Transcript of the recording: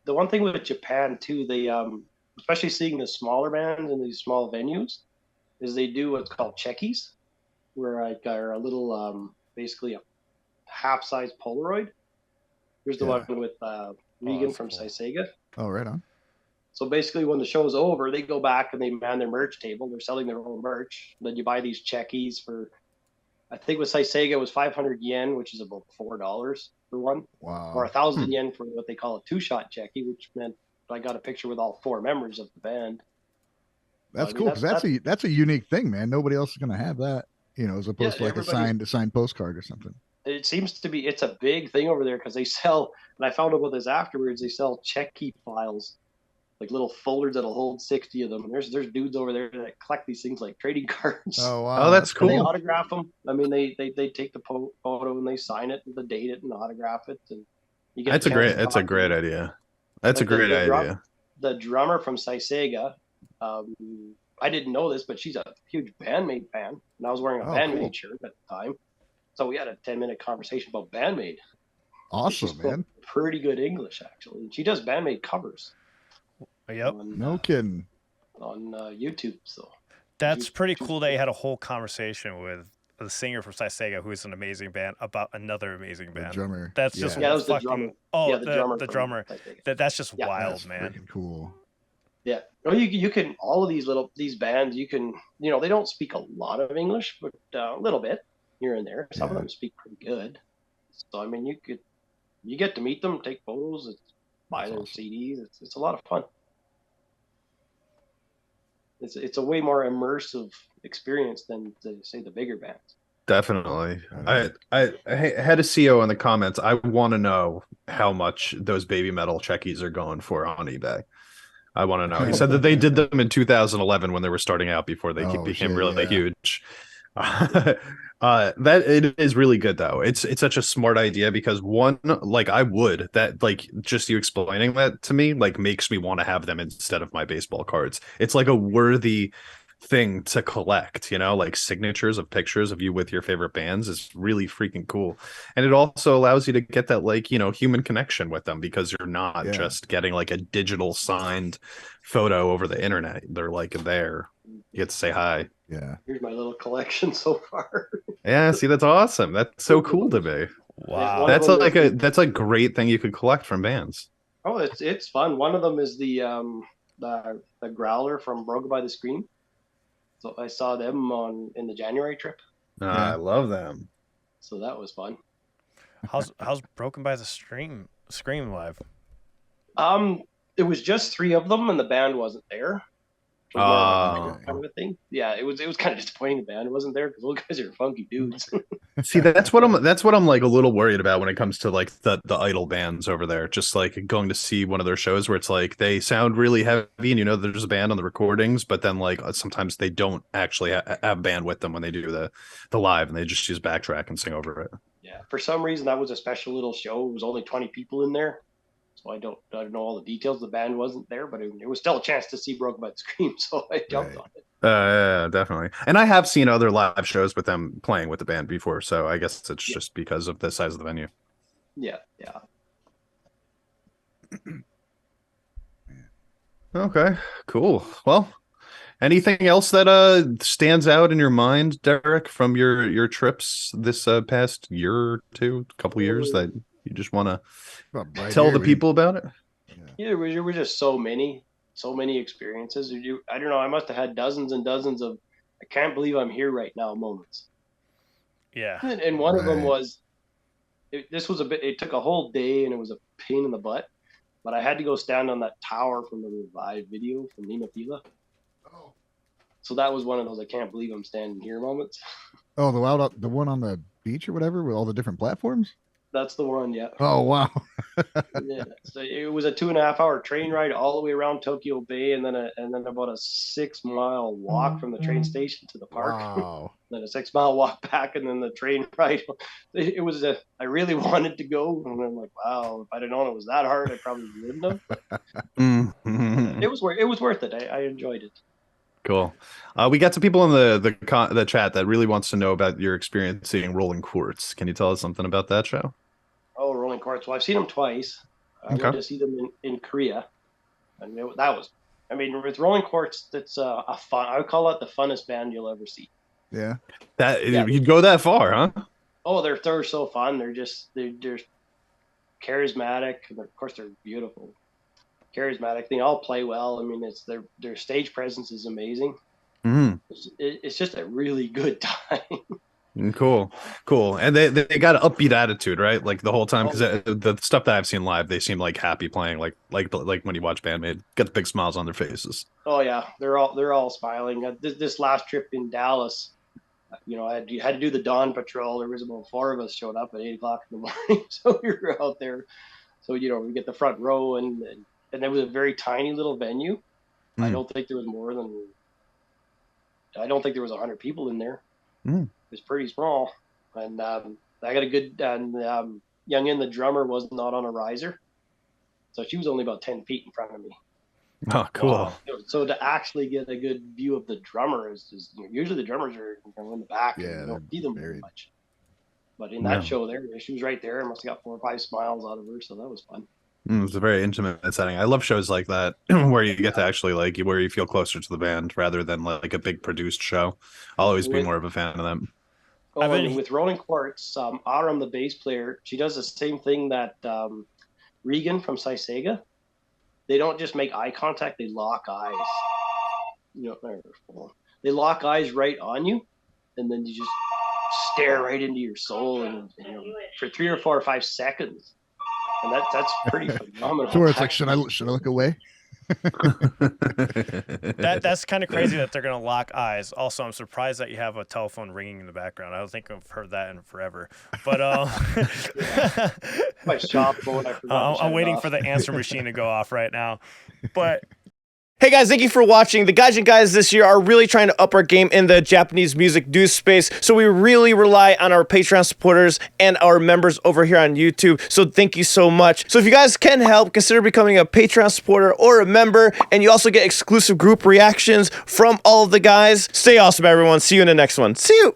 the one thing with Japan too, they especially seeing the smaller bands in these small venues, is they do what's called checkies, where I got a little basically a half size Polaroid. Here's the Yeah. one with Oh, Regan that's from cool. Sisega. Oh, right on. So basically, when the show's over, they go back and they man their merch table. They're selling their own merch. Then you buy these checkies for, I think with Sisega was 500 yen, which is about $4 for one, or a Wow. thousand yen for what they call a two-shot checkie, which meant I got a picture with all four members of the band. So I That's mean, cool because that's a unique thing, man. Nobody else is gonna have that, as yeah, opposed to like a everybody. signed postcard or something. It seems to be it's a big thing over there because they sell. And I found out about this afterwards. They sell checkie files, like little folders that'll hold 60 of them. And there's dudes over there that collect these things like trading cards. Oh Oh, wow, that's that's And they cool. cool. autograph them. I mean, they take the photo and they sign it, and the date it, and autograph it, and you get a chance to That's a talk to great them. idea. That's a Like great idea. the drummer from Sisega. Um, I didn't know this, but she's a huge Bandmate fan, and I was wearing a Oh, cool. Bandmate shirt at the time. So we had a 10-minute conversation about Bandmate. She Awesome, spoke man. pretty good English, actually. She does Bandmate covers Yep. on No kidding. YouTube. So That's she's, pretty she's cool that you had a whole conversation with the singer from Sisega, who is an amazing band, about another amazing The band. drummer. That's Yeah. just yeah, that was the drummer. fucking oh Yeah, the drummer the from drummer. Sisega. That's just Yeah, wild, That's man. freaking cool. yeah. Oh, you can all of these bands you can they don't speak a lot of English, but a little bit here and there. Some of Yeah. them speak pretty good. So I mean, you get to meet them, take photos, buy That's their awesome. CDs. It's a lot of fun. It's a way more immersive experience than say the bigger bands. Definitely. Uh, I had a CO in the comments. I want to know how much those baby metal checkies are going for on eBay. I want to know. He said that they did them in 2011 when they were starting out before they oh became shit, really yeah. huge. That it is really good though. It's such a smart idea because one, like I would that like just you explaining that to me like makes me want to have them instead of my baseball cards. It's like a worthy thing to collect, like signatures of pictures of you with your favorite bands is really freaking cool. And it also allows you to get that like, human connection with them because you're not Yeah. just getting like a digital signed photo over the internet. They're like there. You get to say hi. Yeah. Here's my little collection so far. Yeah, see, that's awesome. That's so cool to me. Yeah, one of That's them like is the that's a great thing you could collect from bands. oh, it's fun. One of them is the Growler from Broken by the Scream. So I saw them in the January trip. I Yeah. love them. So that was fun. How's Broken by the Scream live? Um, it was just three of them, and the band wasn't there. It was more of a cover Oh. kind of a thing. Yeah, it was kind of disappointing. The band wasn't there because those guys are funky dudes. See, that's what I'm like a little worried about when it comes to like the idol bands over there. Just like going to see one of their shows where it's like they sound really heavy and there's a band on the recordings, but then like sometimes they don't actually have a band with them when they do the live and they just use backtrack and sing over it. Yeah, for some reason that was a special little show. It was only 20 people in there, so I don't know all the details. The band wasn't there, but it was still a chance to see Broken by the Scream, so I jumped Right. on it. Yeah, definitely. And I have seen other live shows with them playing with the band before, so I guess it's Yeah, just because of the size of the venue. yeah, yeah. Okay, cool. Well, anything else that stands out in your mind, Derek, from your trips this past year or two, couple years that you just want to Well, right tell here, the man. people about it? Yeah. Yeah, there were just so many experiences. I don't know. I must have had dozens and dozens of I can't believe I'm here right now moments. Yeah. And one of them Right. was this was a bit. It took a whole day, and it was a pain in the butt. But I had to go stand on that tower from the Revive video from Nima Pila. Oh. So that was one of those I can't believe I'm standing here moments. Oh, the one on the beach or whatever with all the different platforms. That's the one, yeah. Oh wow. Yeah. So it was a 2.5 hour train ride all the way around Tokyo Bay, and then about a 6 mile walk from the train station to the park. Wow. Then a 6 mile walk back, and then the train ride. It was I really wanted to go, and I'm like, wow, if I'd have known it was that hard, I probably wouldn't have. Mhm. It was worth it. I enjoyed it. Cool. We got some people in the chat that really wants to know about your experience seeing Rolling Quartz. Can you tell us something about that show? Oh, Rolling Quartz. Well, I've seen them twice. I went to see them in Korea, and that was. I mean, with Rolling Quartz, that's a fun. I would call it the funnest band you'll ever see. Yeah. You'd go that far, huh? Oh, they're so fun. They're charismatic, and of course they're beautiful. Charismatic. They all play well. I mean, it's their stage presence is amazing. Mm. It's just a really good time. Cool. And they got an upbeat attitude, right? Like the whole time, because the stuff that I've seen live, they seem like happy playing, like when you watch Bandmate, got the big smiles on their faces. Oh yeah, they're all smiling. This last trip in Dallas, I had to do the dawn patrol. There was about 4 of us showed up at 8:00 in the morning, so we were out there. So we get the front row, and it was a very tiny little venue. I don't think there was more than. I don't think there was 100 people in there. It was pretty small, and I got a good. And Youngin, the drummer, was not on a riser, so she was only about 10 feet in front of me. Oh, cool. Wow. So to actually get a good view of the drummer is usually the drummers are in the back. Yeah, and you don't see them very much. But in that show there, she was right there. I must have got 4 or 5 smiles out of her, so that was fun. It's a very intimate setting. I love shows like that where you get to actually where you feel closer to the band rather than like a big produced show. I'll always be more of a fan of them. With Rolling Quartz, Autumn, the bass player, she does the same thing that Regan from Sisega. They don't just make eye contact; they lock eyes. They lock eyes right on you, and then you just stare right into your soul, and for 3 or 4 or 5 seconds. And that's pretty phenomenal. So it's like, should I look away? That's kind of crazy that they're gonna lock eyes. Also, I'm surprised that you have a telephone ringing in the background. I don't think I've heard that in forever. But my shop phone. I'm waiting for the answer machine to go off right now. But hey guys, thank you for watching. The Gaijin guys this year are really trying to up our game in the Japanese music news space. So we really rely on our Patreon supporters and our members over here on YouTube. So thank you so much. So if you guys can help, consider becoming a Patreon supporter or a member. And you also get exclusive group reactions from all of the guys. Stay awesome, everyone. See you in the next one. See you.